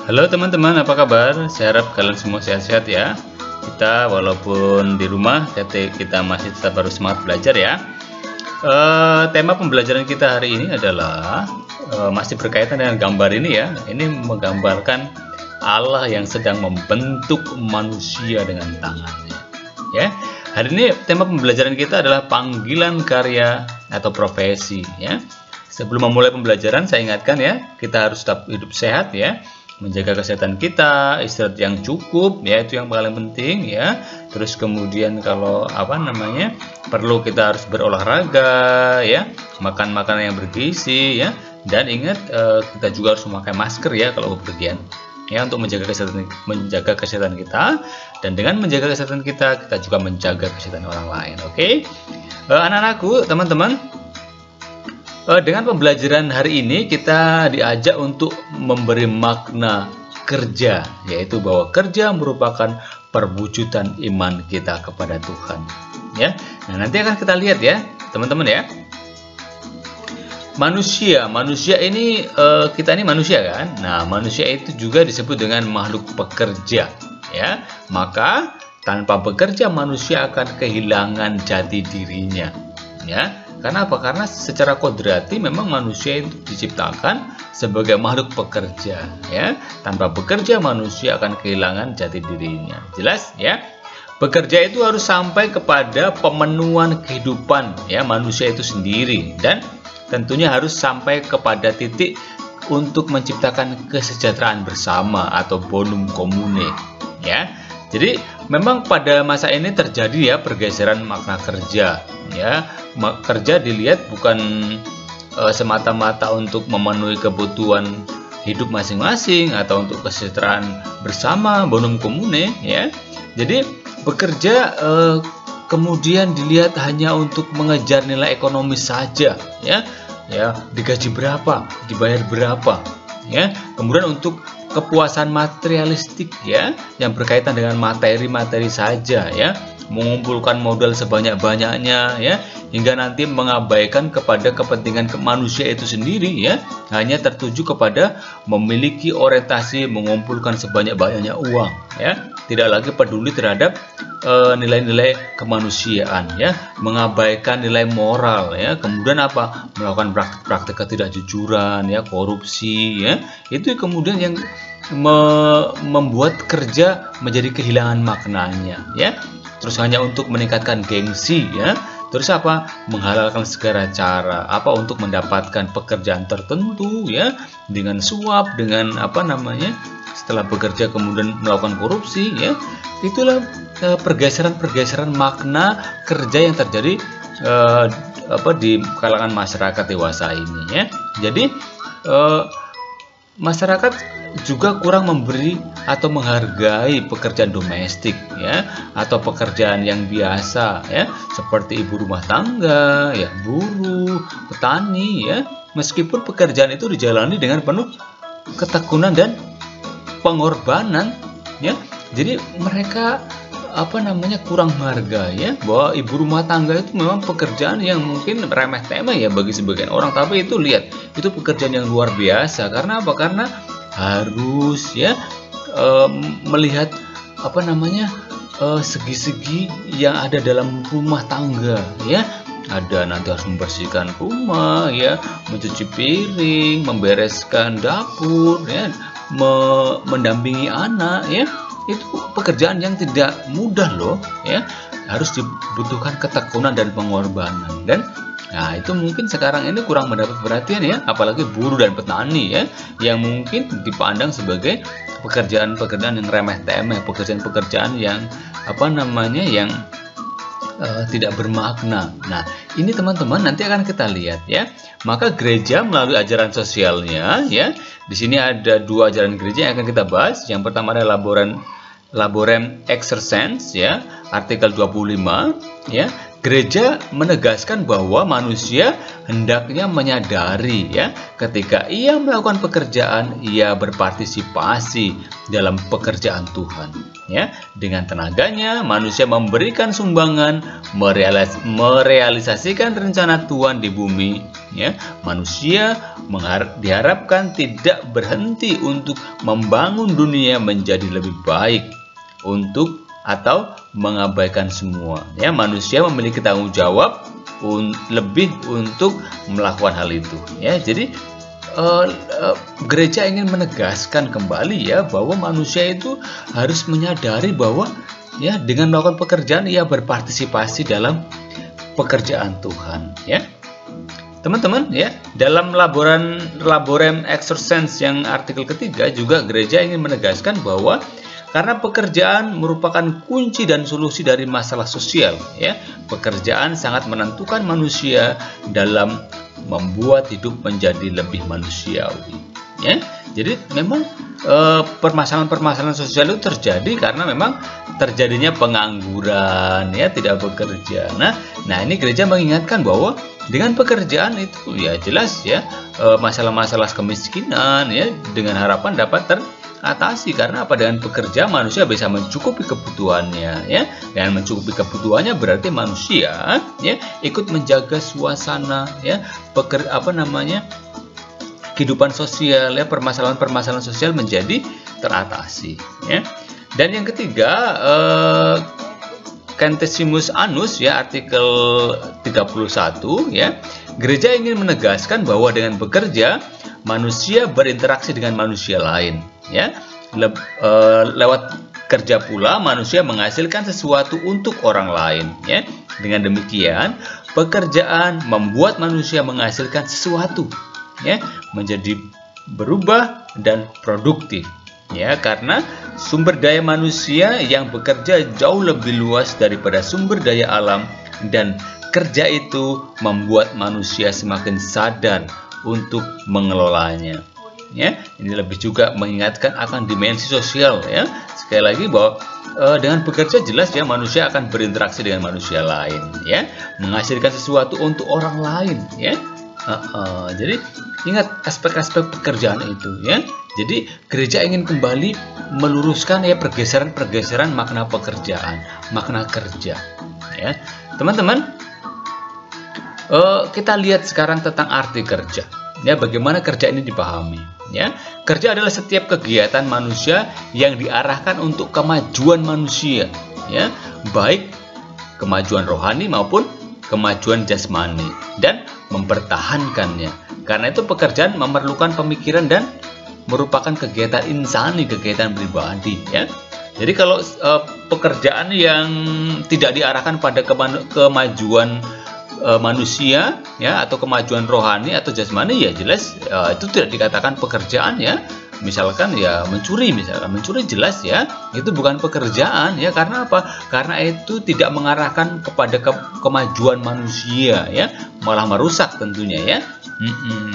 Halo teman-teman, apa kabar? Saya harap kalian semua sehat-sehat ya. Kita walaupun di rumah, kita masih tetap harus semangat belajar ya. Tema pembelajaran kita hari ini adalah masih berkaitan dengan gambar ini ya. Ini menggambarkan Allah yang sedang membentuk manusia dengan tangannya. Ya, hari ini tema pembelajaran kita adalah panggilan karya atau profesi ya. Sebelum memulai pembelajaran, saya ingatkan ya, kita harus tetap hidup sehat ya, menjaga kesehatan kita, istirahat yang cukup ya, itu yang paling penting ya. Terus kemudian kalau perlu kita harus berolahraga ya, makan makanan yang bergizi ya, dan ingat kita juga harus memakai masker ya kalau bepergian ya, untuk menjaga kesehatan kita. Dan dengan menjaga kesehatan kita juga menjaga kesehatan orang lain. Oke, anak-anakku, teman-teman, dengan pembelajaran hari ini kita diajak untuk memberi makna kerja, yaitu bahwa kerja merupakan perwujudan iman kita kepada Tuhan ya. Nah, nanti akan kita lihat ya teman-teman ya. Manusia ini kita ini manusia kan. Nah, manusia itu juga disebut dengan makhluk pekerja ya. Maka tanpa bekerja manusia akan kehilangan jati dirinya ya. Karena apa? Karena secara kodrati memang manusia itu diciptakan sebagai makhluk pekerja ya. Tanpa bekerja manusia akan kehilangan jati dirinya. Jelas ya? Bekerja itu harus sampai kepada pemenuhan kehidupan ya manusia itu sendiri, dan tentunya harus sampai kepada titik untuk menciptakan kesejahteraan bersama atau bonum commune ya. Jadi memang pada masa ini terjadi ya pergeseran makna kerja ya. Kerja dilihat bukan semata-mata untuk memenuhi kebutuhan hidup masing-masing atau untuk kesejahteraan bersama bonum commune ya. Jadi bekerja kemudian dilihat hanya untuk mengejar nilai ekonomis saja ya. Ya, digaji berapa, dibayar berapa ya. Kemudian untuk kepuasan materialistik ya, yang berkaitan dengan materi-materi saja ya, mengumpulkan modal sebanyak-banyaknya ya, hingga nanti mengabaikan kepada kepentingan manusia itu sendiri ya, hanya tertuju kepada memiliki orientasi mengumpulkan sebanyak-banyaknya uang ya, tidak lagi peduli terhadap nilai-nilai kemanusiaan ya, mengabaikan nilai moral ya, kemudian melakukan praktek ketidakjujuran ya, korupsi ya, itu kemudian yang membuat kerja menjadi kehilangan maknanya ya. Terus hanya untuk meningkatkan gengsi ya, terus menghalalkan segala cara untuk mendapatkan pekerjaan tertentu ya, dengan suap, dengan setelah bekerja kemudian melakukan korupsi ya. Itulah pergeseran makna kerja yang terjadi di kalangan masyarakat dewasa ini ya. Jadi masyarakat juga kurang memberi atau menghargai pekerjaan domestik ya, atau pekerjaan yang biasa ya, seperti ibu rumah tangga ya, buruh, petani ya. Meskipun pekerjaan itu dijalani dengan penuh ketekunan dan pengorbanan ya. Jadi mereka kurang menghargai ya, bahwa ibu rumah tangga itu memang pekerjaan yang mungkin remeh temeh ya bagi sebagian orang, tapi itu lihat, itu pekerjaan yang luar biasa. Karena apa? Karena harus ya melihat segi-segi yang ada dalam rumah tangga ya. Ada nanti harus membersihkan rumah ya, mencuci piring, membereskan dapur ya, mendampingi anak ya. Itu pekerjaan yang tidak mudah loh ya, harus dibutuhkan ketekunan dan pengorbanan. Dan nah, itu mungkin sekarang ini kurang mendapat perhatian ya, apalagi buruh dan petani ya, yang mungkin dipandang sebagai pekerjaan-pekerjaan yang remeh temeh, pekerjaan-pekerjaan yang yang tidak bermakna. Nah, ini teman-teman nanti akan kita lihat ya. Maka gereja melalui ajaran sosialnya ya. Di sini ada dua ajaran gereja yang akan kita bahas. Yang pertama adalah Laborem Exercens ya, artikel 25 ya. gereja menegaskan bahwa manusia hendaknya menyadari ya, ketika ia melakukan pekerjaan, ia berpartisipasi dalam pekerjaan Tuhan. Ya, dengan tenaganya manusia memberikan sumbangan, merealisasikan rencana Tuhan di bumi. Ya, manusia diharapkan tidak berhenti untuk membangun dunia menjadi lebih baik atau mengabaikan semua. Ya, manusia memiliki tanggung jawab lebih untuk melakukan hal itu. Ya, jadi gereja ingin menegaskan kembali ya bahwa manusia itu harus menyadari bahwa ya dengan melakukan pekerjaan ia berpartisipasi dalam pekerjaan Tuhan. Ya, teman-teman ya, dalam Laborem Exercens yang artikel ketiga juga gereja ingin menegaskan bahwa karena pekerjaan merupakan kunci dan solusi dari masalah sosial, ya. Pekerjaan sangat menentukan manusia dalam membuat hidup menjadi lebih manusiawi, ya. Jadi memang permasalahan-permasalahan sosial itu terjadi karena memang terjadinya pengangguran, ya, tidak bekerja. Nah ini gereja mengingatkan bahwa dengan pekerjaan itu ya jelas ya masalah-masalah kemiskinan ya dengan harapan dapat teratasi. Karena apa? Dengan pekerja manusia bisa mencukupi kebutuhannya, ya. Dan mencukupi kebutuhannya berarti manusia ya ikut menjaga suasana ya kehidupan sosial ya, permasalahan-permasalahan sosial menjadi teratasi ya. Dan yang ketiga Centesimus Annus ya artikel 31 ya, gereja ingin menegaskan bahwa dengan bekerja manusia berinteraksi dengan manusia lain ya. Lewat kerja pula manusia menghasilkan sesuatu untuk orang lain ya. Dengan demikian pekerjaan membuat manusia menghasilkan sesuatu ya, menjadi berubah dan produktif ya, karena sumber daya manusia yang bekerja jauh lebih luas daripada sumber daya alam, dan kerja itu membuat manusia semakin sadar untuk mengelolanya ya. Ini lebih juga mengingatkan akan dimensi sosial ya. Sekali lagi bahwa dengan bekerja jelas ya manusia akan berinteraksi dengan manusia lain ya, menghasilkan sesuatu untuk orang lain ya. Jadi ingat aspek-aspek pekerjaan itu ya. Jadi gereja ingin kembali meluruskan ya pergeseran makna pekerjaan, makna kerja ya. Teman-teman, kita lihat sekarang tentang arti kerja ya, bagaimana kerja ini dipahami ya. Kerja adalah setiap kegiatan manusia yang diarahkan untuk kemajuan manusia ya, baik kemajuan rohani maupun kemajuan jasmani, dan mempertahankannya. Karena itu pekerjaan memerlukan pemikiran dan merupakan kegiatan insani, kegiatan pribadi ya. Jadi kalau pekerjaan yang tidak diarahkan pada kemajuan manusia ya, atau kemajuan rohani atau jasmani ya jelas itu tidak dikatakan pekerjaan ya. Misalkan ya mencuri jelas ya itu bukan pekerjaan ya. Karena apa? Karena itu tidak mengarahkan kepada kemajuan manusia ya, malah merusak tentunya ya.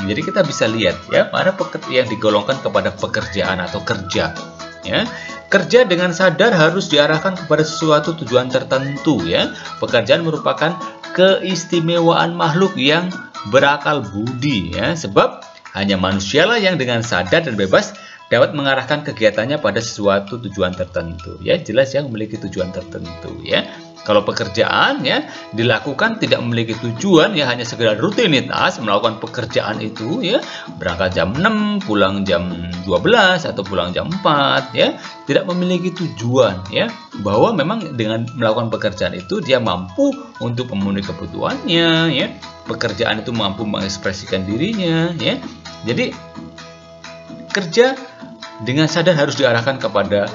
Jadi kita bisa lihat ya mana yang digolongkan kepada pekerjaan atau kerja ya. Kerja dengan sadar harus diarahkan kepada sesuatu tujuan tertentu ya. Pekerjaan merupakan keistimewaan makhluk yang berakal budi ya, sebab hanya manusialah yang dengan sadar dan bebas dapat mengarahkan kegiatannya pada sesuatu tujuan tertentu ya. Jelas yang memiliki tujuan tertentu ya. Kalau pekerjaan ya dilakukan tidak memiliki tujuan ya, hanya sekedar rutinitas melakukan pekerjaan itu ya, berangkat jam 6 pulang jam 12 atau pulang jam 4 ya, tidak memiliki tujuan ya, bahwa memang dengan melakukan pekerjaan itu dia mampu untuk memenuhi kebutuhannya ya, pekerjaan itu mampu mengekspresikan dirinya ya. Jadi kerja dengan sadar harus diarahkan kepada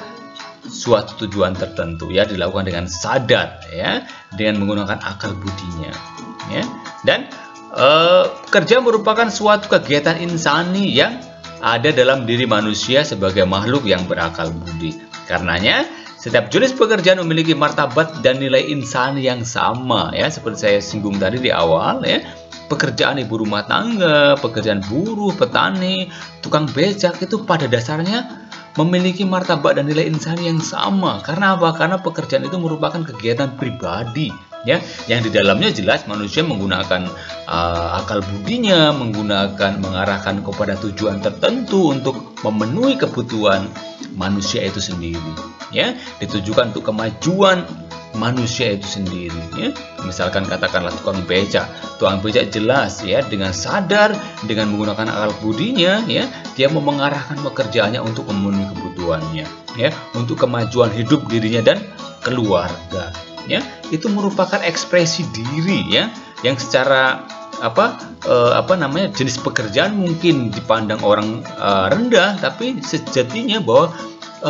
suatu tujuan tertentu ya, dilakukan dengan sadar ya, dengan menggunakan akal budinya ya. Dan kerja merupakan suatu kegiatan insani yang ada dalam diri manusia sebagai makhluk yang berakal budi. Karenanya setiap jenis pekerjaan memiliki martabat dan nilai insani yang sama ya, seperti saya singgung tadi di awal ya. Pekerjaan ibu rumah tangga, pekerjaan buruh, petani, tukang becak itu pada dasarnya memiliki martabat dan nilai insani yang sama. Karena apa? Karena pekerjaan itu merupakan kegiatan pribadi ya, yang di dalamnya jelas manusia menggunakan akal budinya, mengarahkan kepada tujuan tertentu untuk memenuhi kebutuhan manusia itu sendiri, ya, ditujukan untuk kemajuan manusia itu sendiri, ya. Misalkan katakanlah tukang beca jelas, ya, dengan sadar, dengan menggunakan akal budinya, ya, dia mau mengarahkan pekerjaannya untuk memenuhi kebutuhannya, ya, untuk kemajuan hidup dirinya dan keluarga, ya. Itu merupakan ekspresi diri, ya, yang secara jenis pekerjaan mungkin dipandang orang rendah, tapi sejatinya bahwa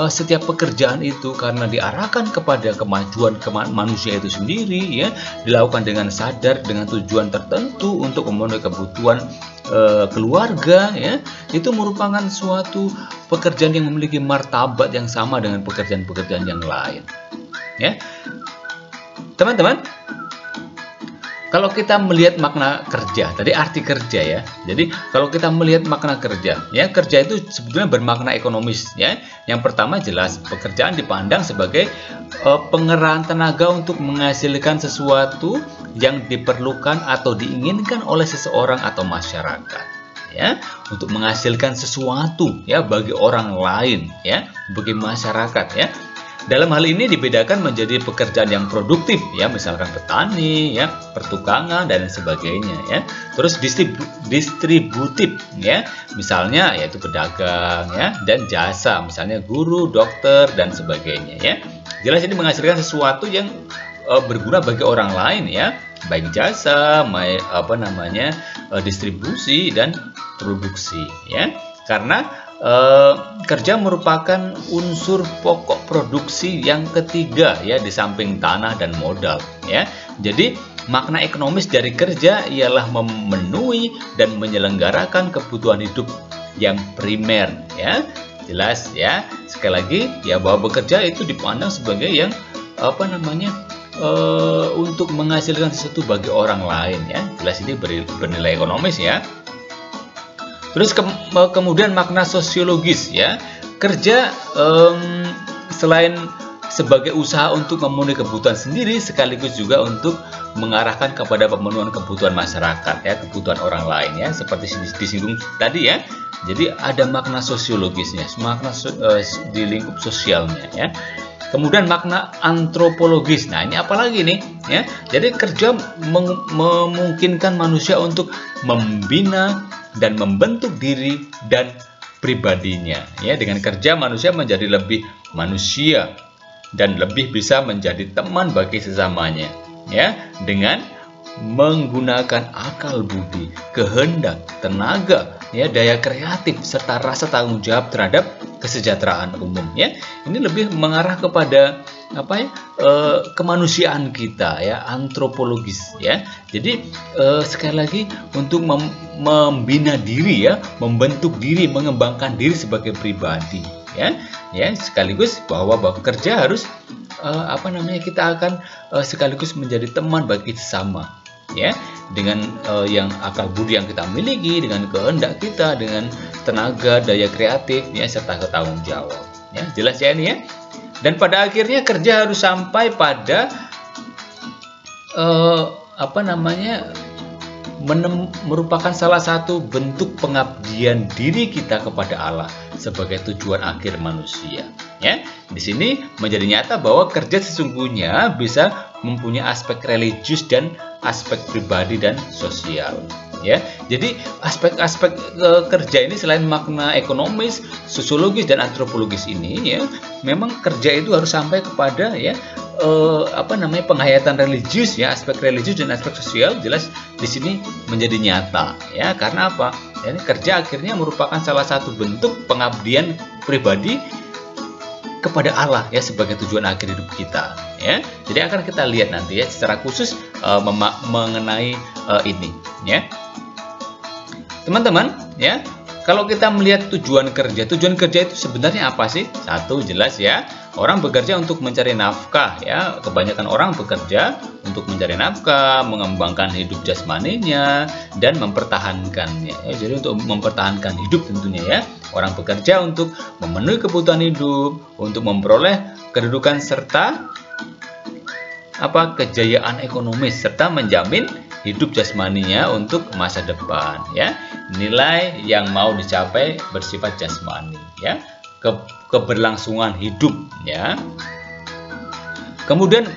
setiap pekerjaan itu karena diarahkan kepada kemajuan manusia itu sendiri, ya, dilakukan dengan sadar, dengan tujuan tertentu untuk memenuhi kebutuhan keluarga, ya, itu merupakan suatu pekerjaan yang memiliki martabat yang sama dengan pekerjaan-pekerjaan yang lain, ya. Teman-teman, kalau kita melihat makna kerja, tadi arti kerja, ya. Jadi kalau kita melihat makna kerja, ya, kerja itu sebetulnya bermakna ekonomis, ya. Yang pertama jelas pekerjaan dipandang sebagai pengerahan tenaga untuk menghasilkan sesuatu yang diperlukan atau diinginkan oleh seseorang atau masyarakat, ya, untuk menghasilkan sesuatu, ya, bagi orang lain, ya, bagi masyarakat, ya. Dalam hal ini dibedakan menjadi pekerjaan yang produktif, ya, misalkan petani, ya, pertukangan dan sebagainya, ya. Terus distributif, ya, misalnya yaitu pedagang, ya, dan jasa, misalnya guru, dokter dan sebagainya, ya. Jelas ini menghasilkan sesuatu yang berguna bagi orang lain, ya, baik jasa, distribusi dan produksi, ya. Karena kerja merupakan unsur pokok produksi yang ketiga, ya, di samping tanah dan modal, ya. Jadi makna ekonomis dari kerja ialah memenuhi dan menyelenggarakan kebutuhan hidup yang primer, ya. Jelas, ya. Sekali lagi, ya, bahwa bekerja itu dipandang sebagai yang untuk menghasilkan sesuatu bagi orang lain, ya. Jelas ini bernilai ekonomis, ya. Terus kemudian makna sosiologis, ya. Kerja selain sebagai usaha untuk memenuhi kebutuhan sendiri, sekaligus juga untuk mengarahkan kepada pemenuhan kebutuhan masyarakat, ya, kebutuhan orang lain, ya, seperti disinggung tadi, ya. Jadi ada makna sosiologisnya, makna di lingkup sosialnya, ya. Kemudian makna antropologis. Nah, ini apa lagi nih, ya? Jadi kerja memungkinkan manusia untuk membina dan membentuk diri dan pribadinya, ya. Dengan kerja manusia menjadi lebih manusia dan lebih bisa menjadi teman bagi sesamanya, ya, dengan menggunakan akal budi, kehendak, tenaga, ya, daya kreatif serta rasa tanggung jawab terhadap kesejahteraan umum, ya. Ini lebih mengarah kepada kemanusiaan kita, ya, antropologis, ya. Jadi sekali lagi untuk membina diri, ya, membentuk diri, mengembangkan diri sebagai pribadi, ya, sekaligus bahwa kerja harus kita akan sekaligus menjadi teman bagi sesama, ya, dengan yang akal budi yang kita miliki, dengan kehendak kita, dengan tenaga, daya kreatif, ya, serta ketanggung jawab, ya. Jelas, ya, ini, ya. Dan pada akhirnya kerja harus sampai pada merupakan salah satu bentuk pengabdian diri kita kepada Allah sebagai tujuan akhir manusia, ya. Di sini menjadi nyata bahwa kerja sesungguhnya bisa mempunyai aspek religius dan aspek pribadi dan sosial, ya. Jadi aspek-aspek kerja ini selain makna ekonomis, sosiologis dan antropologis ini, ya, memang kerja itu harus sampai kepada, ya, penghayatan religius, ya, aspek religius dan aspek sosial jelas di sini menjadi nyata, ya. Karena apa? Ya, kerja akhirnya merupakan salah satu bentuk pengabdian pribadi kepada Allah, ya, sebagai tujuan akhir hidup kita, ya. Jadi akan kita lihat nanti, ya, secara khusus mengenai ini, ya. Teman-teman, ya, kalau kita melihat tujuan kerja itu sebenarnya apa sih? Satu, jelas, ya, orang bekerja untuk mencari nafkah, ya. Kebanyakan orang bekerja untuk mencari nafkah, mengembangkan hidup jasmaninya dan mempertahankannya, ya. Jadi untuk mempertahankan hidup tentunya, ya. Orang bekerja untuk memenuhi kebutuhan hidup, untuk memperoleh kedudukan serta kejayaan ekonomis serta menjamin hidup jasmaninya untuk masa depan, ya. Nilai yang mau dicapai bersifat jasmani, ya. Keberlangsungan hidup, ya. Kemudian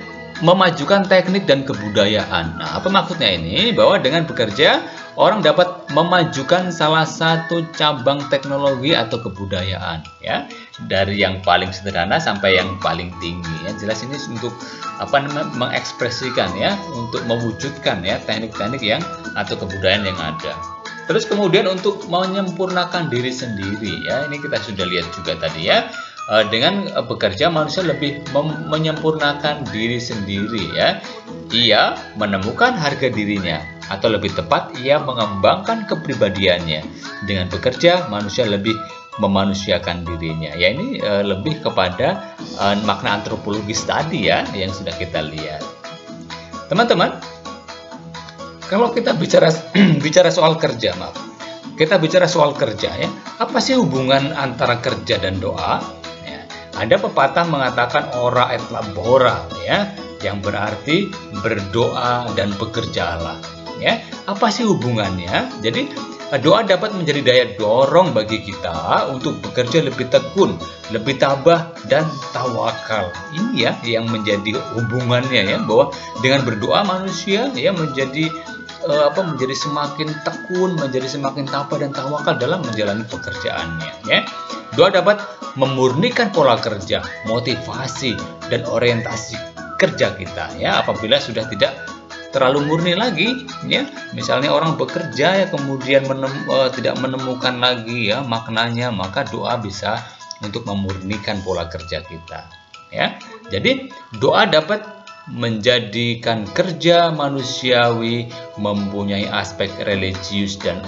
memajukan teknik dan kebudayaan. Nah, apa maksudnya ini? Bahwa dengan bekerja, orang dapat memajukan salah satu cabang teknologi atau kebudayaan, ya, dari yang paling sederhana sampai yang paling tinggi. Yang jelas ini untuk mengekspresikan, ya, untuk mewujudkan, ya, teknik-teknik yang atau kebudayaan yang ada. Terus kemudian untuk menyempurnakan diri sendiri, ya, ini kita sudah lihat juga tadi, ya. Dengan bekerja manusia lebih menyempurnakan diri sendiri, ya. Ia menemukan harga dirinya, atau lebih tepat ia mengembangkan kepribadiannya. Dengan bekerja manusia lebih memanusiakan dirinya. Ya, ini lebih kepada makna antropologis tadi, ya, yang sudah kita lihat. Teman-teman, kalau kita bicara soal kerja, kita bicara soal kerja, ya. Apa sih hubungan antara kerja dan doa? Ada pepatah mengatakan ora et labora, ya, yang berarti berdoa dan bekerjalah, ya. Apa sih hubungannya? Jadi doa dapat menjadi daya dorong bagi kita untuk bekerja lebih tekun, lebih tabah dan tawakal. Ini, ya, yang menjadi hubungannya, ya, bahwa dengan berdoa manusia, ya, menjadi semakin tekun, menjadi semakin tabah dan tawakal dalam menjalani pekerjaannya, ya. Doa dapat memurnikan pola kerja, motivasi dan orientasi kerja kita, ya, apabila sudah tidak terlalu murni lagi, ya. Misalnya orang bekerja, ya, kemudian tidak menemukan lagi, ya, maknanya, maka doa bisa untuk memurnikan pola kerja kita, ya. Jadi doa dapat menjadikan kerja manusiawi mempunyai aspek religius dan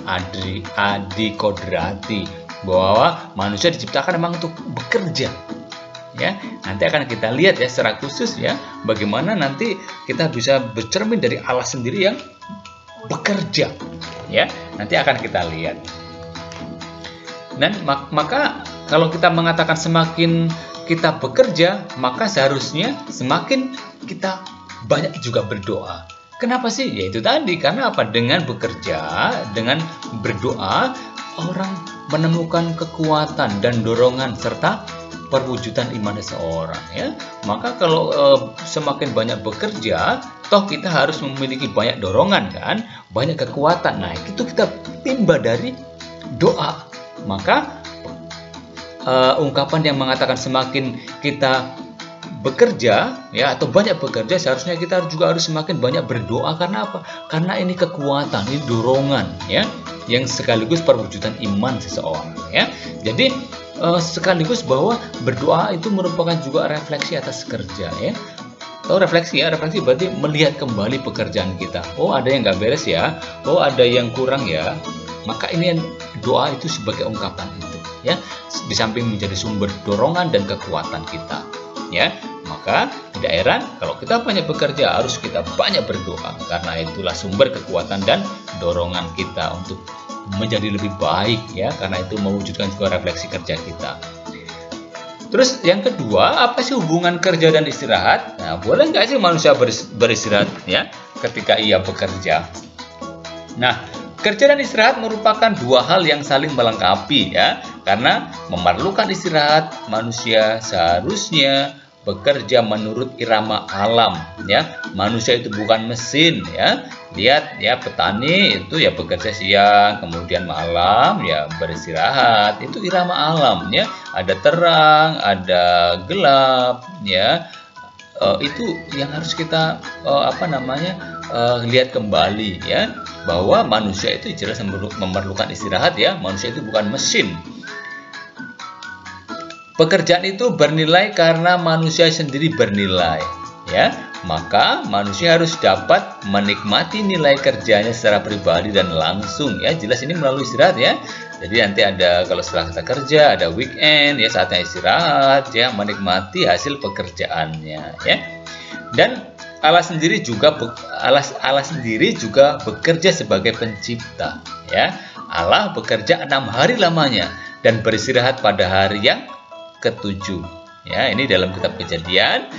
adikodrati, bahwa manusia diciptakan memang untuk bekerja, ya. Nanti akan kita lihat, ya, secara khusus, ya, bagaimana nanti kita bisa bercermin dari Allah sendiri yang bekerja, ya. Nanti akan kita lihat. Dan maka kalau kita mengatakan semakin kita bekerja, maka seharusnya semakin kita banyak juga berdoa. Kenapa sih? Ya itu tadi, karena apa? Dengan bekerja, dengan berdoa, orang menemukan kekuatan dan dorongan serta perwujudan iman seseorang, ya. Maka kalau semakin banyak bekerja, toh kita harus memiliki banyak dorongan, kan, banyak kekuatan. Nah, itu kita timba dari doa. Maka ungkapan yang mengatakan semakin kita bekerja, ya, atau banyak bekerja, seharusnya kita juga harus semakin banyak berdoa. Karena apa? Karena ini kekuatan, ini dorongan, ya, yang sekaligus perwujudan iman seseorang, ya. Jadi sekaligus bahwa berdoa itu merupakan juga refleksi atas kerja, ya. Atau refleksi, ya, refleksi berarti melihat kembali pekerjaan kita. Oh, ada yang nggak beres, ya. Oh, ada yang kurang, ya. Maka ini doa itu sebagai ungkapan itu, ya. Di samping menjadi sumber dorongan dan kekuatan kita, ya. Maka tidak heran kalau kita banyak bekerja, harus kita banyak berdoa, karena itulah sumber kekuatan dan dorongan kita untuk menjadi lebih baik, ya, karena itu mewujudkan juga refleksi kerja kita. Terus yang kedua, apa sih hubungan kerja dan istirahat? Nah, boleh nggak sih manusia beristirahat, ya, ketika ia bekerja? Nah, kerja dan istirahat merupakan dua hal yang saling melengkapi, ya, karena memerlukan istirahat, manusia seharusnya bekerja menurut irama alam, ya. Manusia itu bukan mesin, ya. Lihat, ya, petani itu, ya, bekerja siang, kemudian malam, ya, beristirahat. Itu irama alam, ya. Ada terang, ada gelap, ya. Itu yang harus kita lihat kembali, ya, bahwa manusia itu jelas memerlukan istirahat, ya. Manusia itu bukan mesin. Pekerjaan itu bernilai karena manusia sendiri bernilai, ya. Maka manusia harus dapat menikmati nilai kerjanya secara pribadi dan langsung, ya. Jelas ini melalui istirahat, ya. Jadi nanti ada, kalau setelah kita kerja, ada weekend, ya, saatnya istirahat, ya, menikmati hasil pekerjaannya, ya. Dan Allah sendiri juga bekerja sebagai pencipta, ya. Allah bekerja 6 hari lamanya dan beristirahat pada hari yang ke-7. Ya, ini dalam kitab Kejadian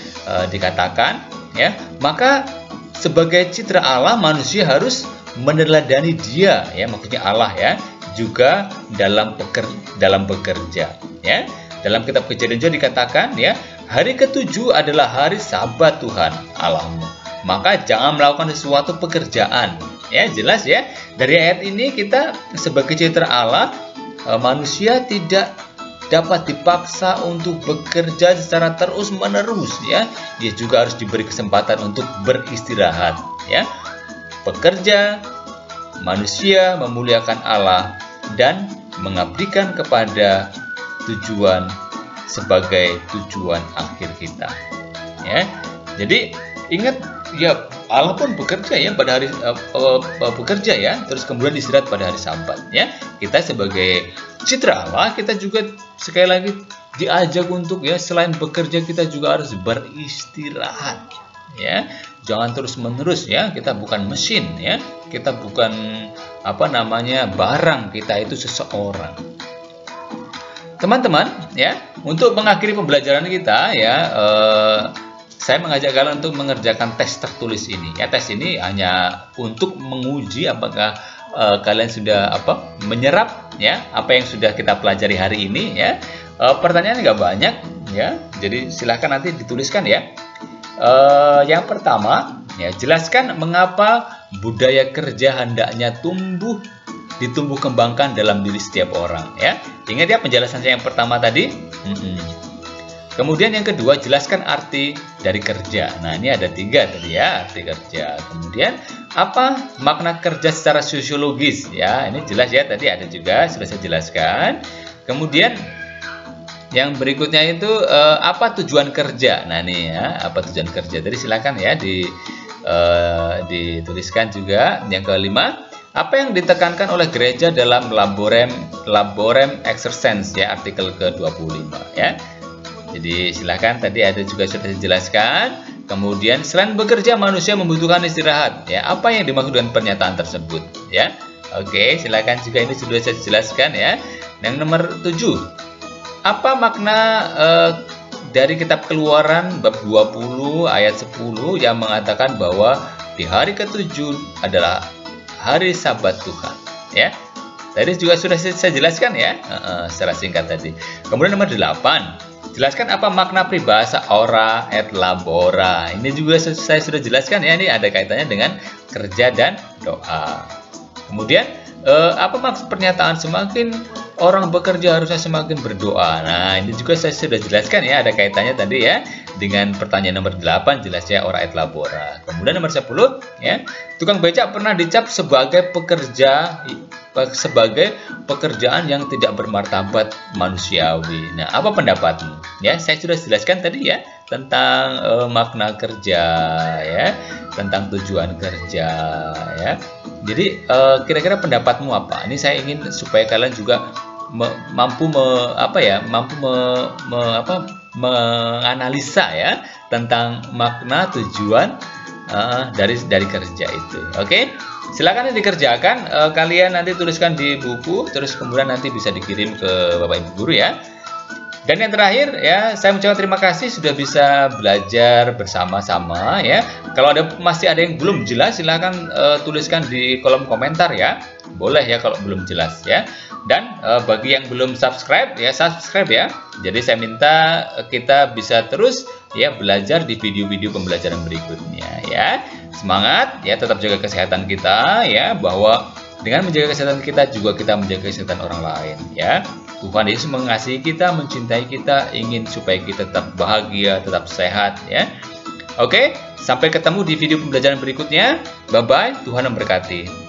dikatakan, ya, maka sebagai citra Allah manusia harus meneladani Dia, ya, maksudnya Allah ya, juga dalam bekerja, ya. Dalam kitab Kejadian juga dikatakan ya, hari ke-7 adalah hari Sabat Tuhan Allahmu. Maka jangan melakukan sesuatu pekerjaan. Ya, jelas ya. Dari ayat ini kita sebagai citra Allah, manusia tidak dapat dipaksa untuk bekerja secara terus-menerus ya. Dia juga harus diberi kesempatan untuk beristirahat ya. Bekerja, manusia memuliakan Allah dan mengabdikan kepada tujuan sebagai tujuan akhir kita ya. Jadi ingat ya, Allah pun bekerja ya pada hari bekerja ya, terus kemudian istirahat pada hari Sabat ya. Kita sebagai citra Allah, kita juga sekali lagi diajak untuk ya, selain bekerja kita juga harus beristirahat ya. Jangan terus-menerus ya, kita bukan mesin ya, kita bukan barang, kita itu seseorang. Teman-teman ya, untuk mengakhiri pembelajaran kita ya, saya mengajak kalian untuk mengerjakan tes tertulis ini. Ya, tes ini hanya untuk menguji apakah kalian sudah menyerap ya apa yang sudah kita pelajari hari ini ya. Pertanyaannya nggak banyak ya, jadi silahkan nanti dituliskan ya. Yang pertama ya, jelaskan mengapa budaya kerja hendaknya ditumbuh kembangkan dalam diri setiap orang ya. Ingat ya penjelasan saya yang pertama tadi. Kemudian yang kedua, jelaskan arti dari kerja. Nah, ini ada 3 tadi ya, arti kerja. Kemudian apa makna kerja secara sosiologis ya? Ini jelas ya, tadi ada juga sudah saya jelaskan. Kemudian yang berikutnya itu apa tujuan kerja? Nah, ini ya, apa tujuan kerja? Tadi silakan ya dituliskan juga. Yang kelima, apa yang ditekankan oleh gereja dalam Laborem Exercens ya, artikel ke-25 ya. Jadi silakan, tadi ada juga sudah dijelaskan. Kemudian selain bekerja manusia membutuhkan istirahat ya. Apa yang dimaksud dengan pernyataan tersebut ya? Oke, silakan juga ini sudah saya jelaskan ya. Yang nomor 7. Apa makna dari kitab Keluaran bab 20 ayat 10 yang mengatakan bahwa di hari ke-7 adalah hari Sabat Tuhan ya? Tadi juga sudah saya jelaskan ya, secara singkat tadi. Kemudian nomor 8. Jelaskan apa makna peribahasa ora et labora. Ini juga saya sudah jelaskan ya, ini ada kaitannya dengan kerja dan doa. Kemudian apa maksud pernyataan semakin orang bekerja harusnya semakin berdoa. Nah, ini juga saya sudah jelaskan ya, ada kaitannya tadi ya dengan pertanyaan nomor 8, jelas ya, ora et labora. Kemudian nomor 10 ya, tukang becak pernah dicap sebagai pekerjaan yang tidak bermartabat manusiawi. Nah, apa pendapatmu? Ya, saya sudah jelaskan tadi ya tentang makna kerja ya, tentang tujuan kerja ya. Jadi kira-kira pendapatmu apa? Ini saya ingin supaya kalian juga mampu menganalisa ya tentang makna tujuan dari kerja itu. Oke? Silakan dikerjakan, kalian nanti tuliskan di buku, terus kemudian nanti bisa dikirim ke Bapak Ibu guru ya. Dan yang terakhir ya, saya mengucapkan terima kasih sudah bisa belajar bersama-sama ya. Kalau masih ada yang belum jelas, silakan tuliskan di kolom komentar ya. Boleh ya kalau belum jelas ya. Dan bagi yang belum subscribe ya, subscribe ya. Jadi saya minta kita bisa terus ya belajar di video-video pembelajaran berikutnya ya. Semangat ya, tetap jaga kesehatan kita ya, bahwa dengan menjaga kesehatan kita juga kita menjaga kesehatan orang lain ya. Tuhan Yesus mengasihi kita, mencintai kita, ingin supaya kita tetap bahagia, tetap sehat ya. Oke, sampai ketemu di video pembelajaran berikutnya. Bye bye, Tuhan memberkati.